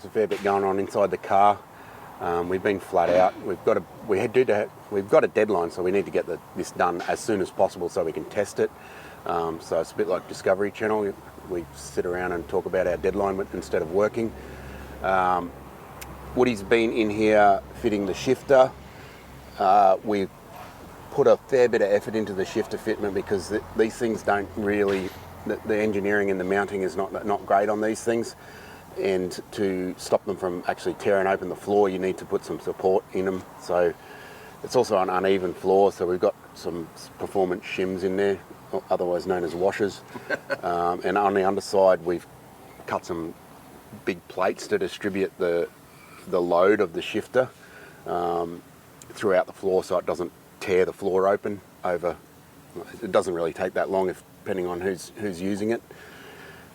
There's a fair bit going on inside the car. We've been flat out. We've got a deadline, so we need to get this done as soon as possible so we can test it. So it's a bit like Discovery Channel. We sit around and talk about our deadline instead of working. Woody's been in here fitting the shifter. We put a fair bit of effort into the shifter fitment because these things don't really, the engineering and the mounting is not great on these things. And to stop them from actually tearing open the floor, you need to put some support in them. So it's also an uneven floor, so we've got some performance shims in there, otherwise known as washers. And on the underside, we've cut some big plates to distribute the load of the shifter throughout the floor, so it doesn't tear the floor open over. It doesn't really take that long, depending on who's using it.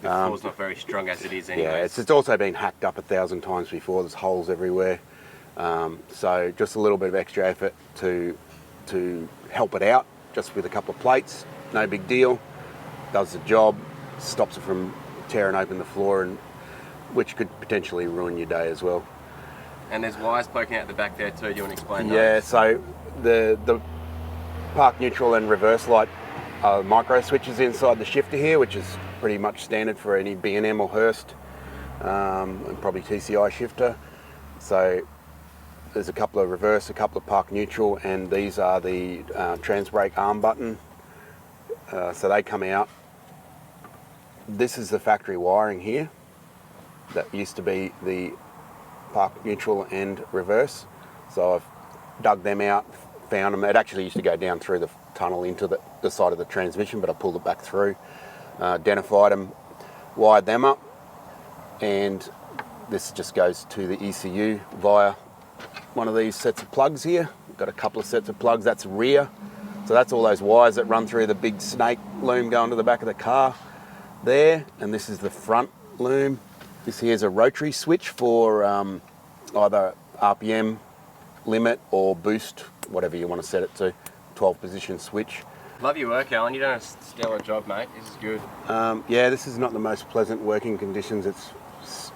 The floor's not very strong as it is anyway. Yeah, it's also been hacked up 1,000 times before. There's holes everywhere. So just a little bit of extra effort to help it out, just with a couple of plates. No big deal. Does the job, stops it from tearing open the floor, and which could potentially ruin your day as well. And there's wires poking out the back there too. Do you want to explain that? Yeah, so the park neutral and reverse light micro switches inside the shifter here, which is pretty much standard for any B&M or Hurst, and probably TCI shifter. So there's a couple of reverse, a couple of park neutral, and these are the trans brake arm button. So they come out. This is the factory wiring here. That used to be the park neutral and reverse. So I've dug them out, found them. It actually used to go down through the tunnel into the side of the transmission, but I pulled it back through. Identified them, wired them up, and this just goes to the ECU via one of these sets of plugs here. We've got a couple of sets of plugs. That's rear, so that's all those wires that run through the big snake loom going to the back of the car there, and this is the front loom. This here is a rotary switch for either RPM limit or boost, whatever you want to set it to, 12 position switch. Love your work, Alan. You've done a stellar job, mate. This is good. Yeah, this is not the most pleasant working conditions. It's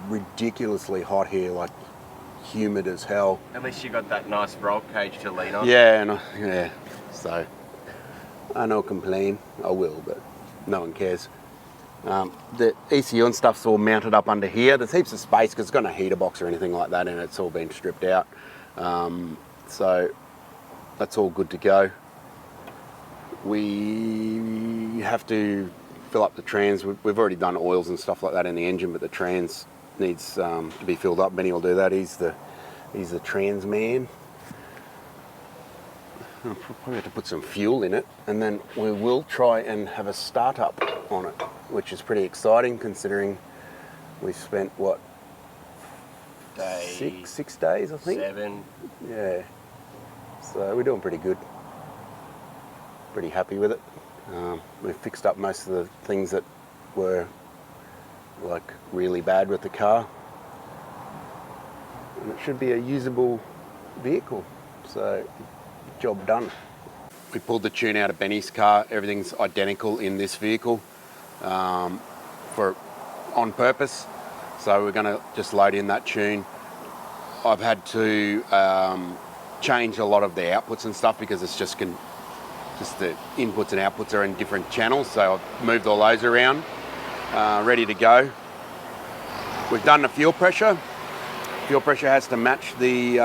ridiculously hot here, like humid as hell. At least you got that nice roll cage to lean on. Yeah, yeah. So I don't complain. I will, but no one cares. The ECU and stuff's all mounted up under here. There's heaps of space because it's got no heater box or anything like that, and it's all been stripped out. So that's all good to go. We have to fill up the trans. We've already done oils and stuff like that in the engine, but the trans needs to be filled up. Benny will do that. He's the trans man. I'll probably have to put some fuel in it, and then we will try and have a startup on it, which is pretty exciting considering we've spent what, 6 days, I think. 7. Yeah. So we're doing pretty good. Pretty happy with it. We've fixed up most of the things that were like really bad with the car, and it should be a usable vehicle. So job done. We pulled the tune out of Benny's car. Everything's identical in this vehicle on purpose. So we're going to just load in that tune. I've had to change a lot of the outputs and stuff because it's just the inputs and outputs are in different channels. So I've moved all those around, ready to go. We've done the fuel pressure. Fuel pressure has to match the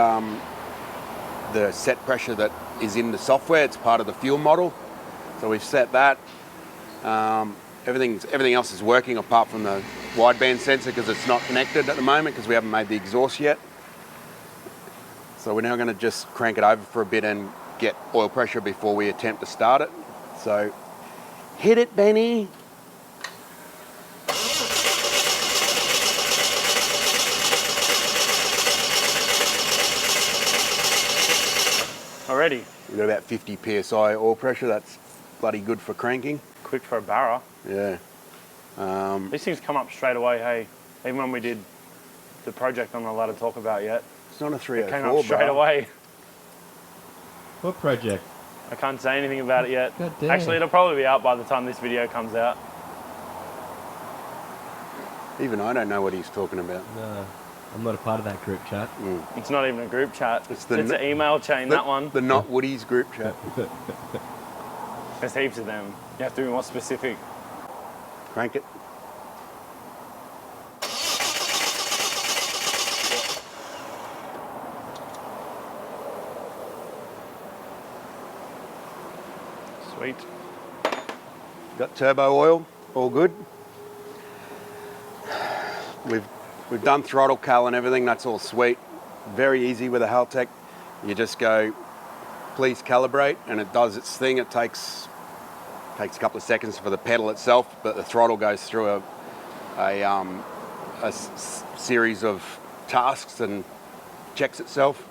set pressure that is in the software. It's part of the fuel model. So we've set that. Everything else is working apart from the wideband sensor because it's not connected at the moment because we haven't made the exhaust yet. So we're now going to just crank it over for a bit and get oil pressure before we attempt to start it. So hit it, Benny. Already? We've got about 50 psi oil pressure. That's bloody good for cranking. Quick for a Barra. Yeah. These things come up straight away, hey. Even when we did the project I'm not allowed to talk about yet. It's not a 304, it came up straight away. What project? I can't say anything about it yet. God damn. Actually, it'll probably be out by the time this video comes out. Even I don't know what he's talking about. No, I'm not a part of that group chat. It's not even a group chat. It's It's an email chain, that one. The Not Woody's group chat. There's heaps of them. You have to be more specific. Crank it. Sweet. Got turbo oil, all good. We've done throttle cal and everything, that's all sweet. Very easy with a Haltech. You just go, please calibrate, and it does its thing. It takes a couple of seconds for the pedal itself, but the throttle goes through a series of tasks and checks itself.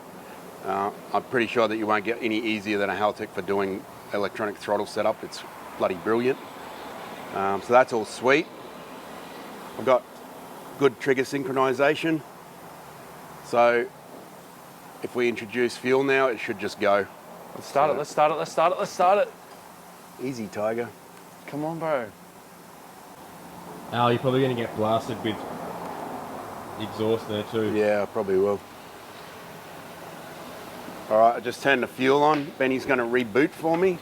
I'm pretty sure that you won't get any easier than a Haltech for doing electronic throttle setup. It's bloody brilliant. So that's all sweet. I've got good trigger synchronization. So if we introduce fuel now, it should just go. Let's start it, let's start it, let's start it, let's start it. Easy, Tiger. Come on, bro. Al, you're probably going to get blasted with exhaust there too. Yeah, I probably will. All right, I just turned the fuel on. Benny's going to reboot for me,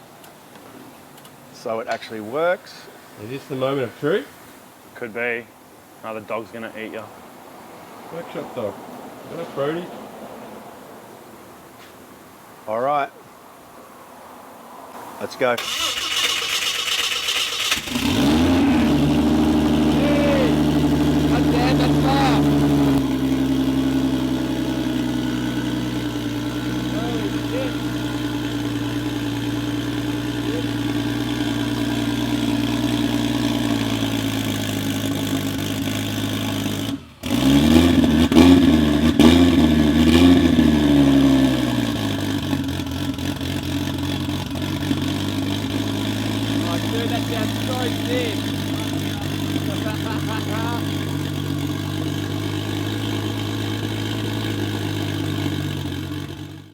so it actually works. Is this the moment of truth? Could be. Another dog's gonna eat you. Workshop dog. What up, Brody? All right, let's go.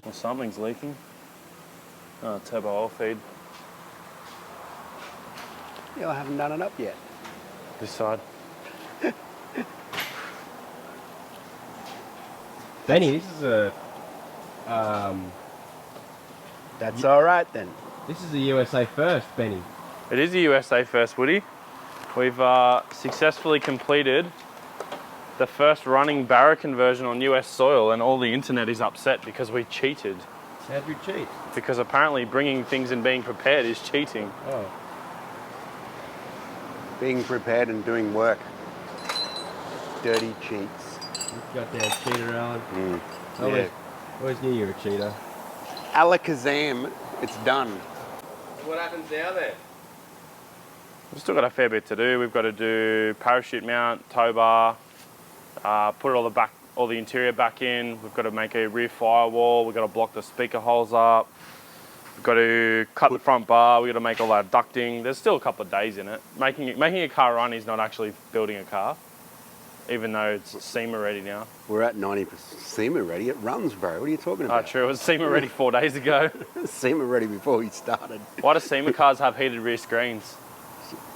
Well, something's leaking. Oh, turbo oil feed. Yeah, I haven't done it up yet. This side. Benny, this is a That's all right then. this is a USA first, Benny. It is the USA first, Woody. We've successfully completed the first running Barra conversion on US soil, and all the internet is upset because we cheated. How'd you cheat? Because apparently bringing things and being prepared is cheating. Oh, Being prepared and doing work. Dirty cheats. you goddamn cheater, Alan. Yeah. Always knew you were a cheater. Alakazam, it's done. What happens now then? We've still got a fair bit to do. We've got to do parachute mount, tow bar, put all the interior back in. We've got to make a rear firewall. We've got to block the speaker holes up. We've got to cut the front bar. We've got to make all that ducting. There's still a couple of days in it. Making a car run is not actually building a car, even though it's SEMA ready now. We're at 90% SEMA ready. It runs, bro. What are you talking about? True. It was SEMA ready 4 days ago. SEMA ready before we started. Why do SEMA cars have heated rear screens?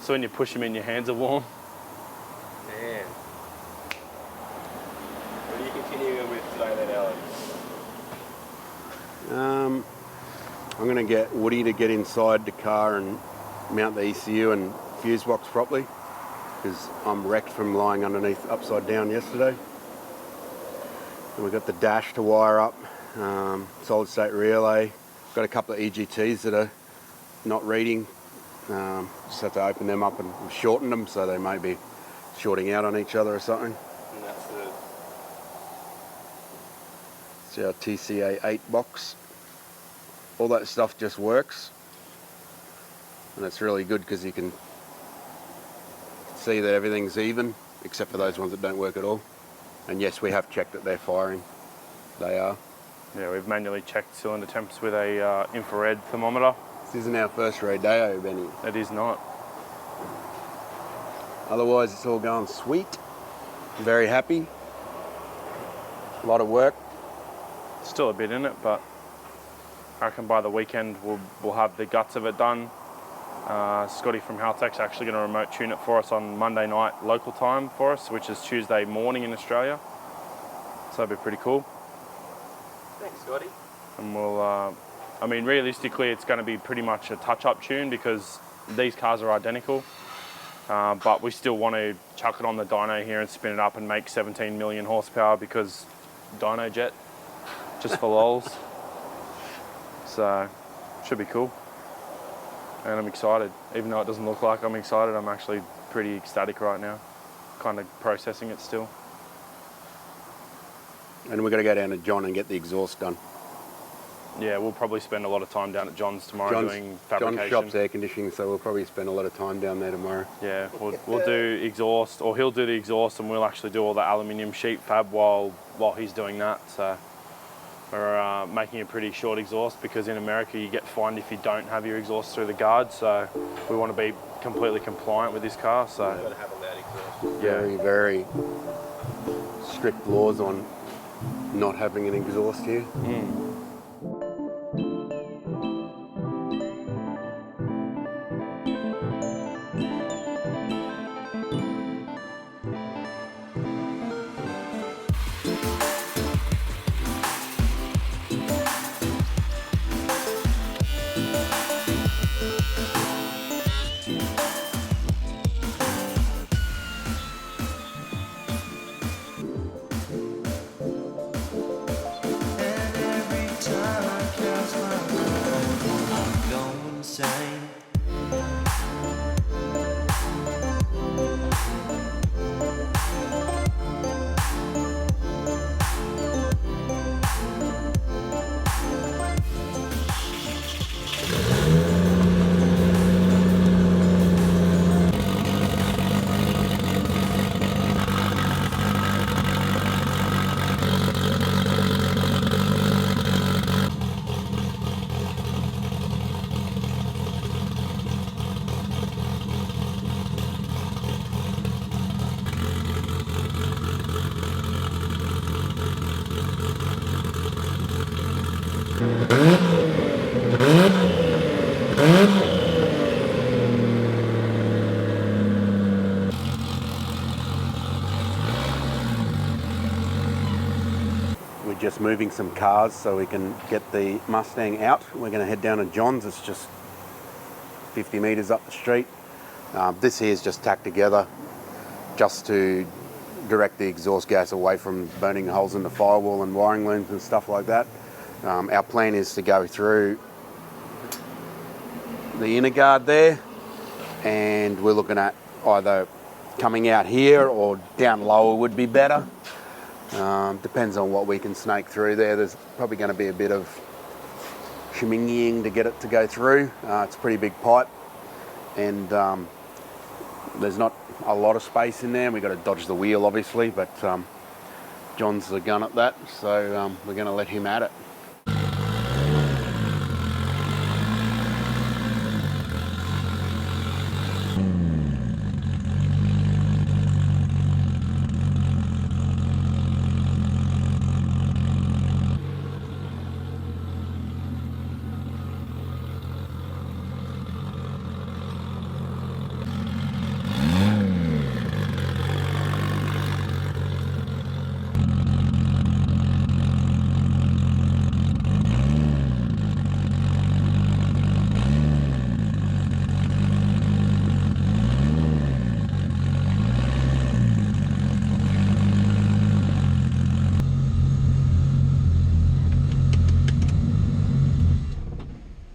So when you push them in, your hands are warm. Man. What are you continuing with today then, Alex? I'm going to get Woody to get inside the car and mount the ECU and fuse box properly, because I'm wrecked from lying underneath upside down yesterday. And we've got the dash to wire up, solid state relay. Got a couple of EGTs that are not reading. Just have to open them up and shorten them, so they may be shorting out on each other or something. And that's the... It's our TCA 8 box. All that stuff just works, and it's really good because you can see that everything's even, except for those ones that don't work at all. And yes, we have checked that they're firing. They are. Yeah, we've manually checked cylinder temps with a infrared thermometer. This isn't our first rodeo, Benny. It is not. Otherwise, it's all going sweet. Very happy. A lot of work. Still a bit in it, but I reckon by the weekend we'll have the guts of it done. Scotty from Haltech's actually going to remote tune it for us on Monday night local time for us, which is Tuesday morning in Australia. So that'd be pretty cool. Thanks, Scotty. And we'll, I mean, realistically, it's going to be pretty much a touch-up tune because these cars are identical. But we still want to chuck it on the dyno here and spin it up and make 17 million horsepower because dyno jet, just for lols. So, should be cool. And I'm excited. Even though it doesn't look like I'm excited, I'm actually pretty ecstatic right now. Kind of processing it still. And we're going to go down to John and get the exhaust done. Yeah, we'll probably spend a lot of time down at John's tomorrow doing fabrication. John's shop's air conditioning, so we'll probably spend a lot of time down there tomorrow. Yeah, we'll do exhaust, or he'll do the exhaust and we'll actually do all the aluminium sheet fab while he's doing that. So we're making a pretty short exhaust because in America you get fined if you don't have your exhaust through the guard. So we want to be completely compliant with this car. So You've got to have a loud exhaust. Very, very strict laws on not having an exhaust here. We're just moving some cars so we can get the Mustang out. We're going to head down to John's. It's just 50 metres up the street. This here is just tacked together just to direct the exhaust gas away from burning holes in the firewall and wiring looms and stuff like that. Our plan is to go through the inner guard there, and we're looking at either coming out here or down lower would be better. Depends on what we can snake through there. There's probably going to be a bit of shimmingying to get it to go through. It's a pretty big pipe, and there's not a lot of space in there. We've got to dodge the wheel obviously, but John's the gun at that, so we're going to let him at it.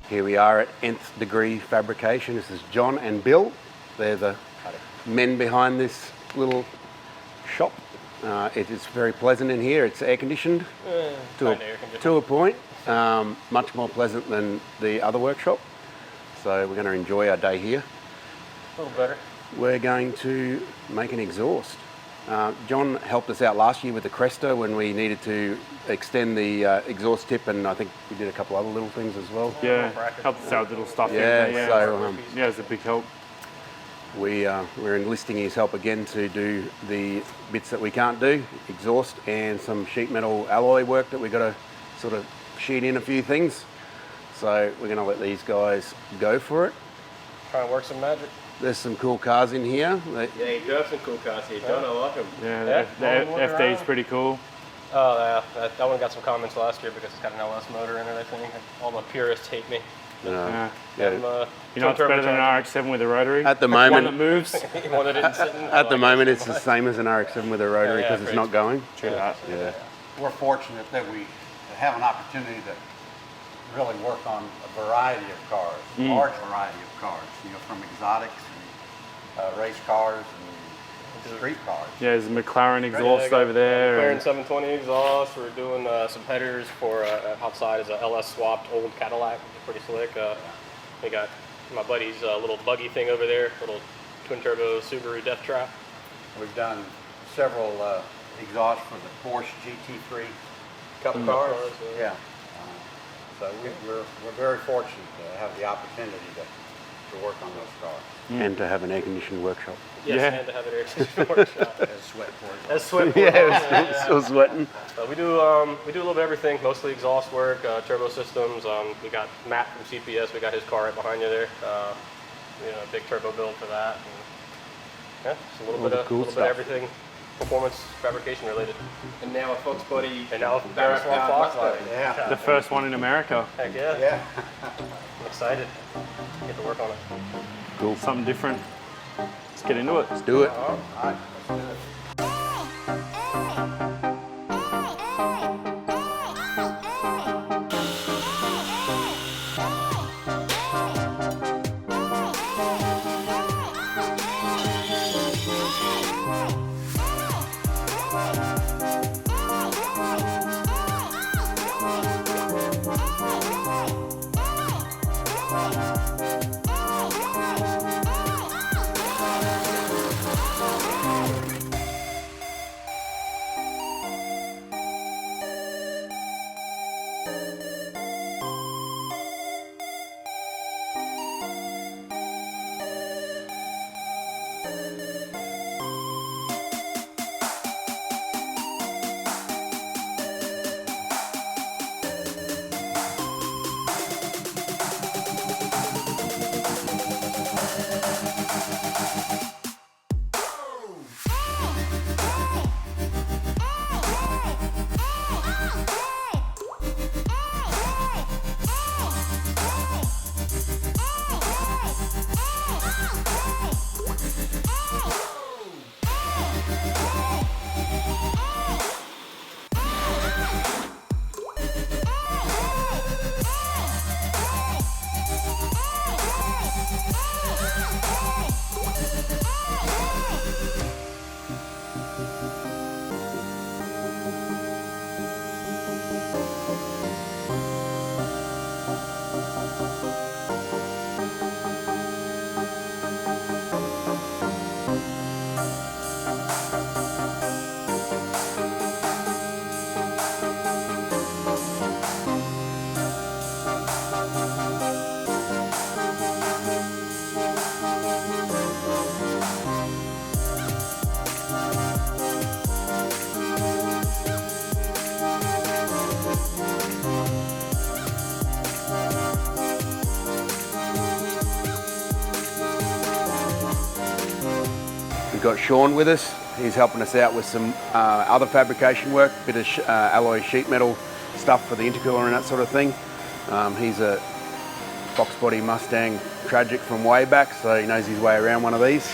Here we are at Nth Degree Fabrication. This is John and Bill. They're the men behind this little shop. It is very pleasant in here. It's air conditioned to a point. Much more pleasant than the other workshop. So we're going to enjoy our day here. A little better. We're going to make an exhaust. John helped us out last year with the Cresta when we needed to extend the exhaust tip, and I think we did a couple other little things as well. Yeah, helped us out little stuff. Yeah, in there, so yeah, it's a big help. We're enlisting his help again to do the bits that we can't do, exhaust and some sheet metal alloy work that we've got to sort of sheet in a few things. So we're going to let these guys go for it. Trying to work some magic. There's some cool cars in here. Yeah, you do have some cool cars here, John. I like them. Yeah, Yeah, the look FD is around. pretty cool. Oh yeah, that one got some comments last year because it's got an LS motor in it. I think all the purists hate me. Yeah. Yeah. I'm, You know, it's better than an turbocharger. RX-7 with a rotary. At the One that moment, moves. One that didn't sit in. at the moment, it's the same as an RX-7 with a rotary Yeah, because it's not going. Check it out. Yeah. We're fortunate that we have an opportunity to really work on a variety of cars, large variety of cars, you know, from exotics and race cars and street cars. Yeah, there's a McLaren exhaust over there. McLaren and- 720 exhaust. We're doing some headers for outside is a LS swapped old Cadillac, which is pretty slick. We got my buddy's little buggy thing over there, little twin turbo Subaru Death Trap. We've done several exhausts for the Porsche GT3. Couple cars. Yeah. So we're very fortunate to have the opportunity to work on those cars. And to have an air conditioned workshop. Yes, Yeah. and to have it air conditioned workshop. As Sweatport. That's sweat. Yeah, it's still sweating. We do a little bit of everything, mostly exhaust work, turbo systems. We got Matt from CPS. We got his car right behind you there. You know, a big turbo build for that. And, yeah, just a little All bit the of cool little bit stuff. of everything, performance fabrication related. And now a Foxbody And now Barra Barra powered Foxbody. Mustang. Yeah. The first one in America. Heck yeah. Yeah. I'm excited. Get to work on it. Cool. Something different. Let's get into it. Let's do it. All right. Let's do it. We've got Sean with us. He's helping us out with some other fabrication work, bit of alloy sheet metal stuff for the intercooler and that sort of thing. He's a Foxbody Mustang tragic from way back, so he knows his way around one of these.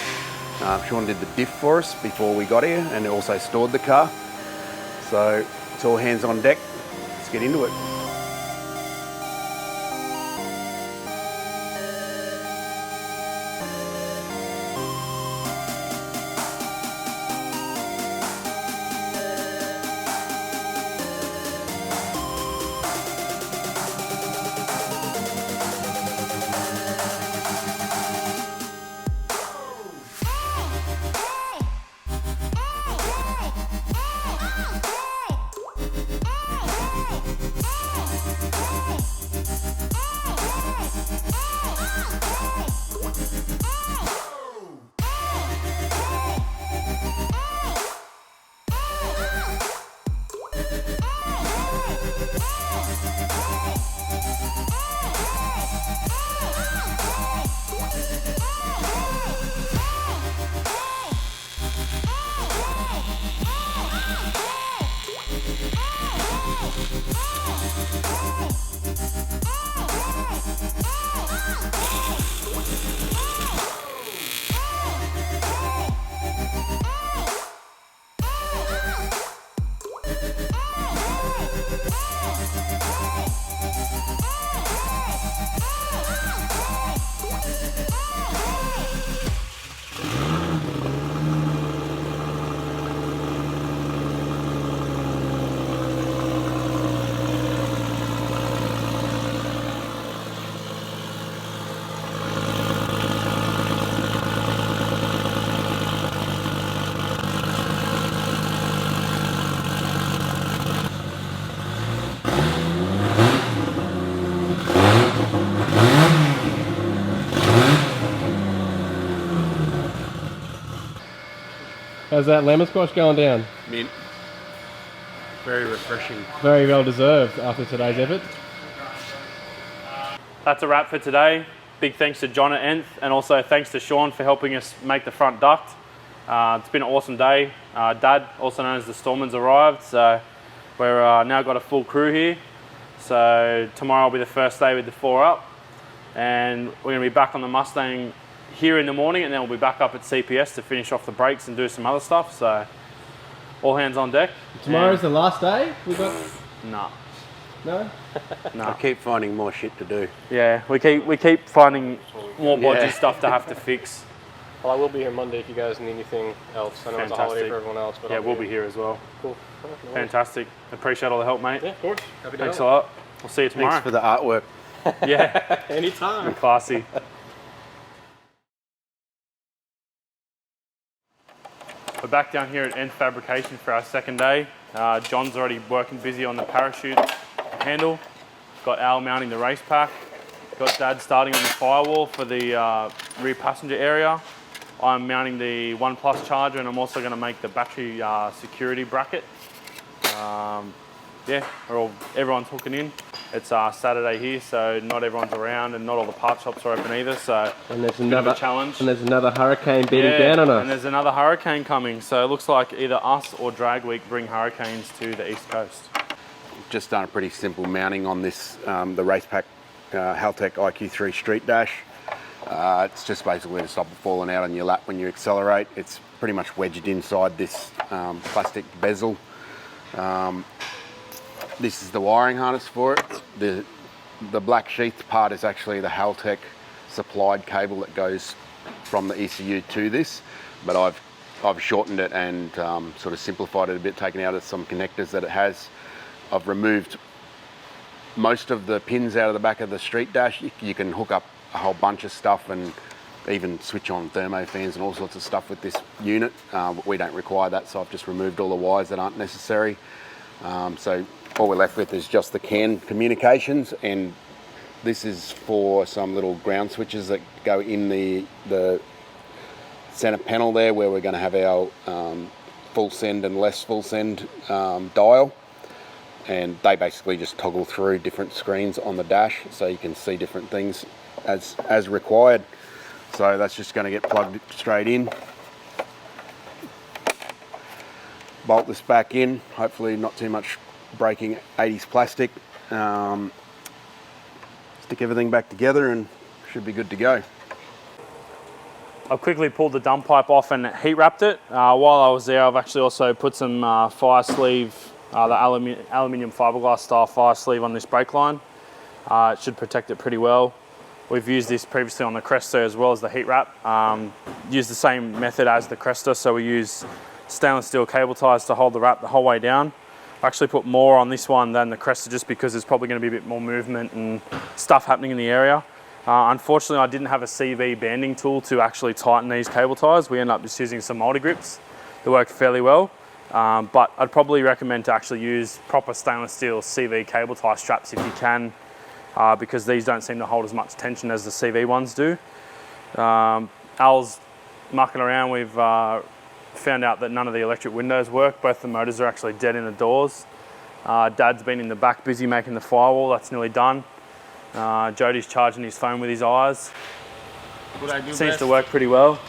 Sean did the diff for us before we got here and also stored the car. So it's all hands on deck. Let's get into it. How's that lemon squash going down? Mint. Very refreshing. Very well deserved after today's effort. That's a wrap for today. Big thanks to John at Nth, and also thanks to Sean for helping us make the front duct. It's been an awesome day. Dad, also known as the Storman's, arrived, so we're now got a full crew here. So tomorrow will be the first day with the 4 up, and we're going to be back on the Mustang here in the morning, and then we'll be back up at CPS to finish off the brakes and do some other stuff. So all hands on deck. Tomorrow's the last day? We got... Nah. No? Nah. I keep finding more shit to do. Yeah, we keep finding more bodgy stuff to have to fix. Well, I will be here Monday if you guys need anything else. I know it's a holiday for everyone else, but yeah, we'll be here as well. Cool. Fantastic. Appreciate all the help, mate. Yeah, of course. Happy to Thanks a help. lot. We'll see you tomorrow. Thanks for the artwork. Yeah, Anytime. classy. We're back down here at Nth Fabrication for our second day. John's already working busy on the parachute handle. Got Al mounting the race pack. Got Dad starting on the firewall for the rear passenger area. I'm mounting the One Plus charger, and I'm also going to make the battery security bracket. Yeah, everyone's hooking in. It's Saturday here, so not everyone's around, and not all the part shops are open either. So And there's bit of another a challenge. And there's another hurricane beating down on us. And there's another hurricane coming, so it looks like either us or Dragweek bring hurricanes to the East Coast. Just done a pretty simple mounting on this, the race pack Haltech IQ3 Street Dash. It's just basically to stop it falling out on your lap when you accelerate. It's pretty much wedged inside this plastic bezel. This is the wiring harness for it. The black sheath part is actually the Haltech supplied cable that goes from the ECU to this, but I've shortened it and sort of simplified it a bit, taken out some connectors that it has. I've removed most of the pins out of the back of the Street Dash. You can hook up a whole bunch of stuff and even switch on thermo fans and all sorts of stuff with this unit. We don't require that, so I've just removed all the wires that aren't necessary. So all we're left with is just the CAN communications, and this is for some little ground switches that go in the center panel there, where we're going to have our full send and less full send dial, and they basically just toggle through different screens on the dash so you can see different things as required. So that's just going to get plugged straight in. Bolt this back in, hopefully not too much breaking 80s plastic. Stick everything back together and should be good to go. I've quickly pulled the dump pipe off and heat wrapped it. While I was there, I've actually also put some fire sleeve, the aluminium fiberglass style fire sleeve on this brake line. It should protect it pretty well. We've used this previously on the Cresta as well as the heat wrap. Use the same method as the Cresta, so we use stainless steel cable ties to hold the wrap the whole way down. I actually put more on this one than the Cresta just because there's probably going to be a bit more movement and stuff happening in the area. Unfortunately, I didn't have a CV banding tool to actually tighten these cable ties. We ended up just using some multi-grips that worked fairly well. But I'd probably recommend to actually use proper stainless steel CV cable tie straps if you can, because these don't seem to hold as much tension as the CV ones do. Al's mucking around. We've found out that none of the electric windows work. Both the motors are actually dead in the doors. Dad's been in the back busy making the firewall. That's nearly done. Jody's charging his phone with his eyes. Seems to work pretty well.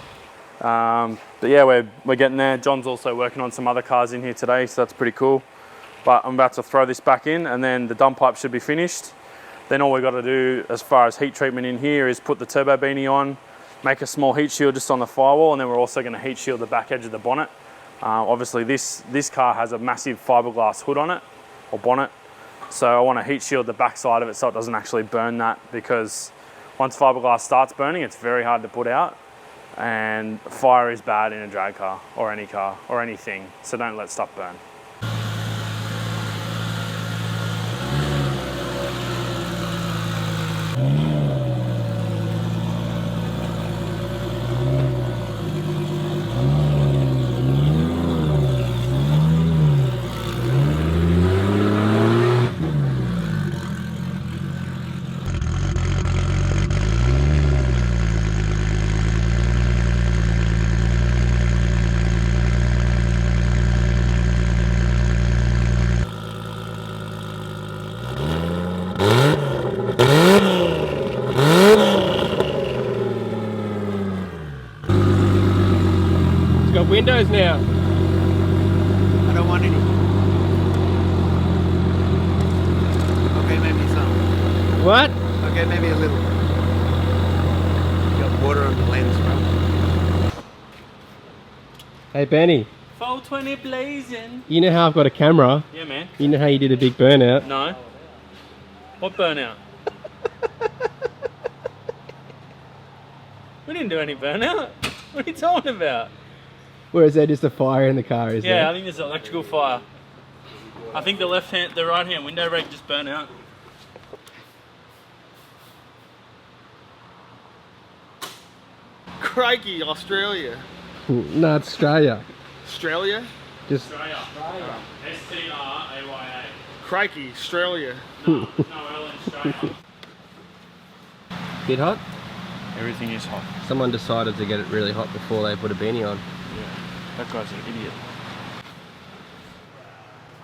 But yeah, we're getting there. John's also working on some other cars in here today, so that's pretty cool. But I'm about to throw this back in, and then the dump pipe should be finished. Then all we've got to do as far as heat treatment in here is put the turbo beanie on, make a small heat shield just on the firewall, and then we're also going to heat shield the back edge of the bonnet. Obviously this car has a massive fiberglass hood on it, or bonnet, so I want to heat shield the back side of it so it doesn't actually burn that, because once fiberglass starts burning, it's very hard to put out, and fire is bad in a drag car or anything, so don't let stuff burn. got windows now. I don't want any. Okay, maybe some. What? Okay, maybe a little. Got water on the lens, bro. Hey Benny, 420 blazing. you know how I've got a camera? Yeah, man. You know how you did a big burnout? No. What burnout? We didn't do any burnout. What are you talking about? Or is there just a fire in the car, is Yeah, I there? think there's an electrical fire. I think the right hand window brake just burnt out. Crikey, Australia. No, it's Australia. Australia? Just Australia. S-T-R-A-Y-A. Crikey, Australia. No, L in Australia. bit hot. Everything is hot. Someone decided to get it really hot before they put a beanie on. Yeah, that guy's an idiot.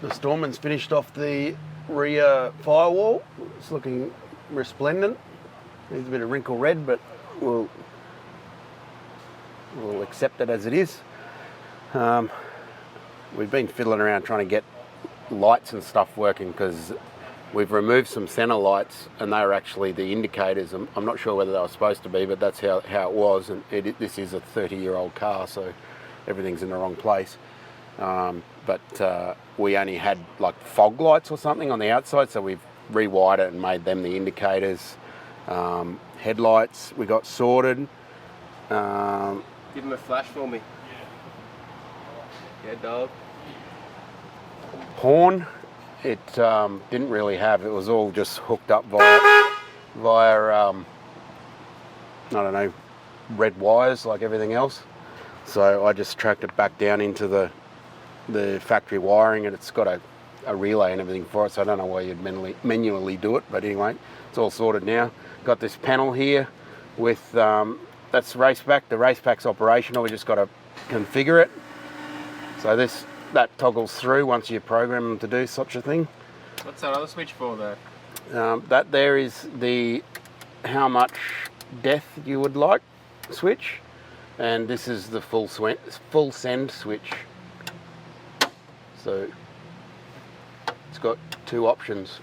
The Storman's finished off the rear firewall. It's looking resplendent. Needs a bit of wrinkle red, but we'll accept it as it is. We've been fiddling around trying to get lights and stuff working because we've removed some center lights and they were actually the indicators. I'm not sure whether they were supposed to be, but that's how it was. And this is a 30-year-old car, so everything's in the wrong place. But we only had like fog lights or something on the outside, so we've rewired it and made them the indicators. Headlights we got sorted. Give him a flash for me. Yeah, dog. Horn, it didn't really have. It was all just hooked up via I don't know, red wires like everything else. So I just tracked it back down into the factory wiring, and it's got a relay and everything for it. So I don't know why you'd manually do it, but anyway, it's all sorted now. Got this panel here with that's raceback. The raceback's operational. We just got to configure it. So that toggles through once you program them to do such a thing. What's that other switch for though? That there is the how much depth you would like switch, and this is the full send switch. So it's got two options.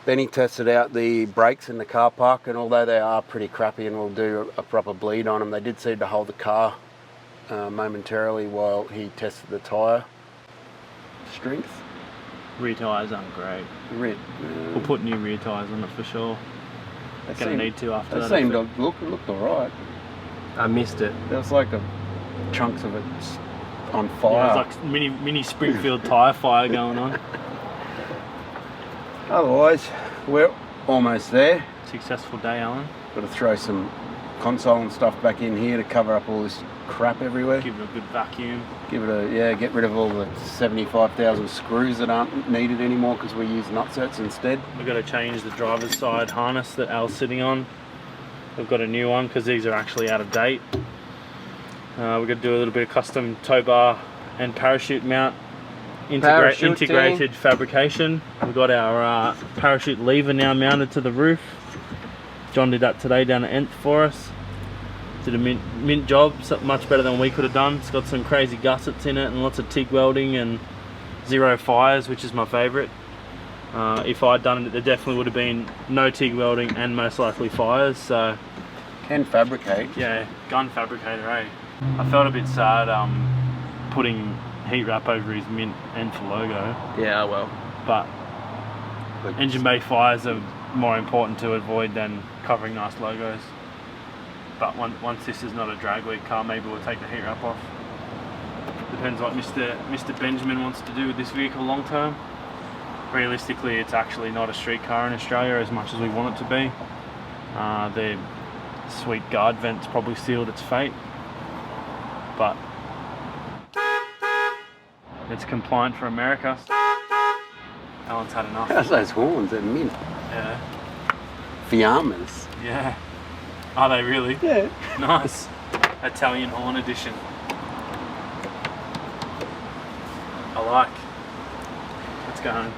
Then he tested out the brakes in the car park, and although they are pretty crappy and we'll do a proper bleed on them, they did seem to hold the car momentarily while he tested the tyre strength. Rear tyres aren't great. We'll put new rear tyres on it for sure. Gonna need to after that. They seemed to looked alright. I missed it. There was like chunks of it on Yeah, fire. there's like mini Springfield tyre fire going on. Otherwise, we're almost there. Successful day, Alan. Got to throw some console and stuff back in here to cover up all this crap everywhere. Give it a good vacuum. Get rid of all the 75,000 screws that aren't needed anymore because we use nutsets instead. We've got to change the driver's side harness that Al's sitting on. We've got a new one because these are actually out of date. We've got to do a little bit of custom tow bar and parachute mount. Integrated fabrication. We've got our parachute lever now mounted to the roof. John did that today down at Nth for us. Did a mint job, much better than we could have done. It's got some crazy gussets in it and lots of TIG welding and zero fires, which is my favourite. If I'd done it, there definitely would have been no TIG welding and most likely fires. So Can fabricate. yeah, gun fabricator, eh? I felt a bit sad putting heat wrap over his mint Nth logo, Yeah, well. but engine bay fires are more important to avoid than covering nice logos. But once this is not a Dragweek car, maybe we'll take the heat wrap off. Depends what Mr. Benjamin wants to do with this vehicle long term. Realistically, it's actually not a street car in Australia as much as we want it to be. The sweet guard vents probably sealed its fate, but it's compliant for America. Alan's had enough. How's those horns? They're mint. Yeah. Fiammas. Yeah. Are they really? Yeah. Nice. Italian horn edition. I like. Let's go home.